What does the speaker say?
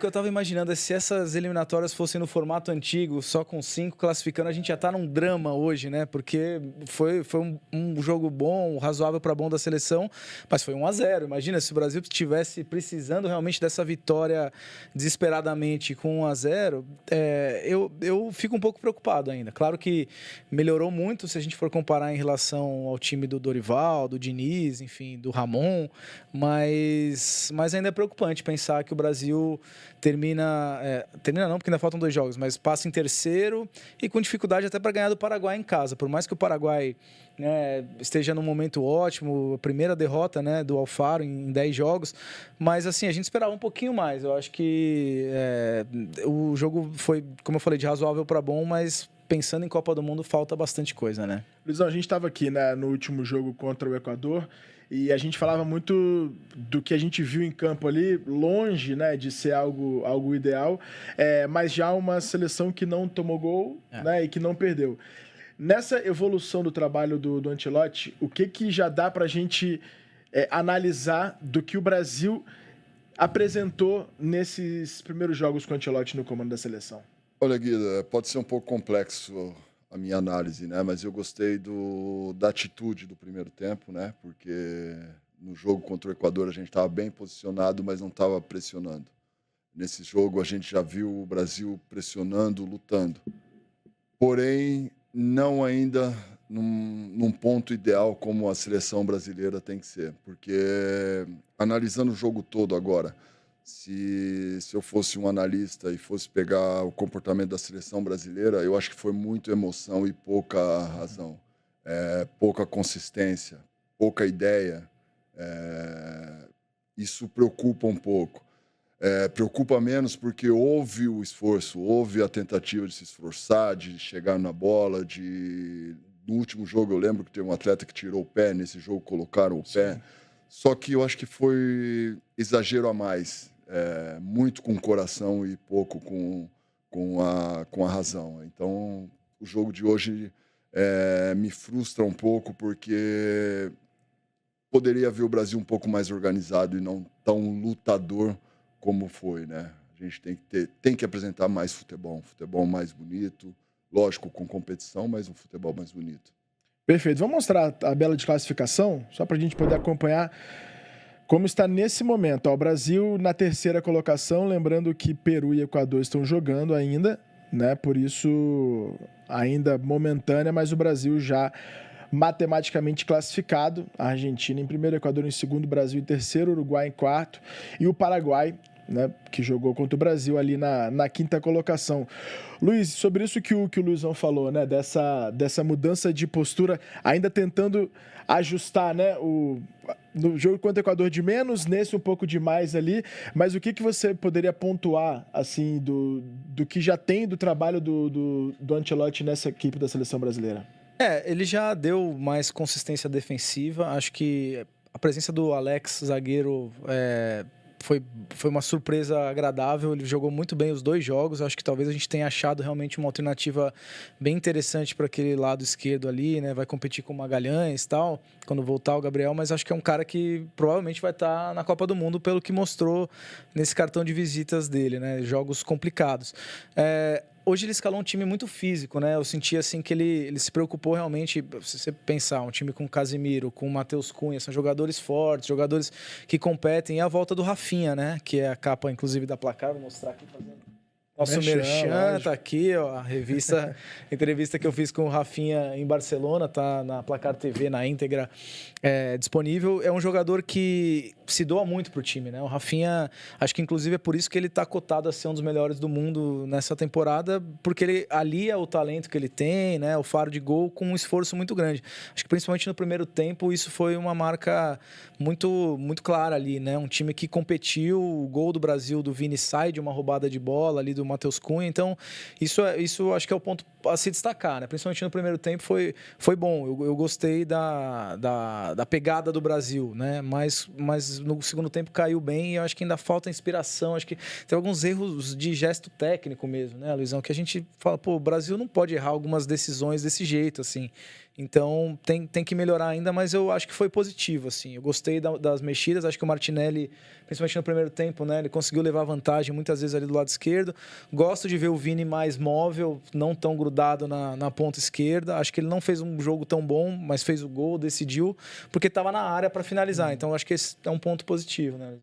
que eu estava imaginando é se essas eliminatórias fossem no formato antigo, só com 5 classificando, a gente já está num drama hoje, né? Porque foi um jogo bom, razoável para bom da seleção, mas foi 1-0. Imagina se o Brasil estivesse precisando realmente dessa vitória desesperadamente com 1-0, eu fico um pouco preocupado ainda. Claro que melhorou muito se a gente for comparar em relação ao time do Dorival, do Diniz, enfim, do Ramon, mas ainda é preocupante pensar que o Brasil termina não, porque ainda faltam 2 jogos, mas passa em terceiro e com dificuldade até para ganhar do Paraguai em casa. Por mais que o Paraguai, né, esteja num momento ótimo, a primeira derrota, né, do Alfaro em 10 jogos, mas assim, a gente esperava um pouquinho mais. Eu acho que o jogo foi, como eu falei, de razoável para bom, mas pensando em Copa do Mundo falta bastante coisa, né? Luizão, a gente estava aqui, né, no último jogo contra o Equador e a gente falava muito do que a gente viu em campo ali, longe, né, de ser algo ideal, mas já uma seleção que não tomou gol, né, e que não perdeu. Nessa evolução do trabalho do Ancelotti, o que já dá para a gente analisar do que o Brasil apresentou nesses primeiros jogos com o Ancelotti no comando da seleção? Olha, Guida, pode ser um pouco complexo a minha análise, né? Mas eu gostei da atitude do primeiro tempo, né? Porque no jogo contra o Equador a gente estava bem posicionado, mas não estava pressionando. Nesse jogo a gente já viu o Brasil pressionando, lutando. Porém, não ainda num ponto ideal como a seleção brasileira tem que ser. Porque, analisando o jogo todo agora, se eu fosse um analista e fosse pegar o comportamento da seleção brasileira, eu acho que foi muito emoção e pouca razão. Pouca consistência, pouca ideia. Isso preocupa um pouco. Preocupa menos porque houve o esforço, houve a tentativa de se esforçar, de chegar na bola, no último jogo eu lembro que teve um atleta que tirou o pé, nesse jogo colocaram o pé. Só que eu acho que foi exagero a mais, muito com o coração e pouco com a razão. Então, o jogo de hoje me frustra um pouco porque poderia ver o Brasil um pouco mais organizado e não tão lutador como foi, né? A gente tem que apresentar mais futebol, um futebol mais bonito, lógico, com competição, mas um futebol mais bonito. Perfeito. Vamos mostrar a tabela de classificação, só para a gente poder acompanhar como está nesse momento. O Brasil na terceira colocação, lembrando que Peru e Equador estão jogando ainda, né? Por isso, ainda momentânea, mas o Brasil já matematicamente classificado. A Argentina em primeiro, Equador em segundo, Brasil em terceiro, Uruguai em quarto e o Paraguai, né, que jogou contra o Brasil ali na quinta colocação. Luiz, sobre isso que o Luizão falou, né, dessa mudança de postura, ainda tentando ajustar, né, no jogo contra o Equador de menos, nesse um pouco de mais ali, mas o que você poderia pontuar, assim, do que já tem do trabalho do Ancelotti nessa equipe da seleção brasileira? Ele já deu mais consistência defensiva, acho que a presença do Alex, zagueiro, foi uma surpresa agradável. Ele jogou muito bem os 2 jogos. Acho que talvez a gente tenha achado realmente uma alternativa bem interessante para aquele lado esquerdo ali, né? Vai competir com o Magalhães e tal, quando voltar o Gabriel, mas acho que é um cara que provavelmente vai estar na Copa do Mundo pelo que mostrou nesse cartão de visitas dele, né? Jogos complicados. Hoje ele escalou um time muito físico, né? Eu senti assim que ele se preocupou realmente. Se você pensar, um time com Casemiro, com Matheus Cunha, são jogadores fortes, jogadores que competem. E a volta do Rafinha, né? Que é a capa, inclusive, da Placar. Vou mostrar aqui fazendo. Nosso merchan tá aqui, ó, a entrevista que eu fiz com o Rafinha em Barcelona, tá na Placar TV, na íntegra, disponível. É um jogador que se doa muito pro time, né? O Rafinha, acho que inclusive é por isso que ele tá cotado a ser um dos melhores do mundo nessa temporada, porque ele alia o talento que ele tem, né? O faro de gol com um esforço muito grande. Acho que principalmente no primeiro tempo isso foi uma marca muito, muito clara ali, né? Um time que competiu, o gol do Brasil do Vini sai de uma roubada de bola ali do Matheus Cunha. Então, isso acho que é o ponto a se destacar, né? Principalmente no primeiro tempo foi bom. Eu gostei da pegada do Brasil, né? Mas no segundo tempo caiu bem e eu acho que ainda falta inspiração. Acho que tem alguns erros de gesto técnico mesmo, né, Luizão? Que a gente fala, pô, o Brasil não pode errar algumas decisões desse jeito, assim. Então, tem que melhorar ainda, mas eu acho que foi positivo, assim. Eu gostei das mexidas, acho que o Martinelli, principalmente no primeiro tempo, né, ele conseguiu levar vantagem muitas vezes ali do lado esquerdo. Gosto de ver o Vini mais móvel, não tão grudado na ponta esquerda. Acho que ele não fez um jogo tão bom, mas fez o gol, decidiu, porque estava na área para finalizar. Então, acho que esse é um ponto positivo, né?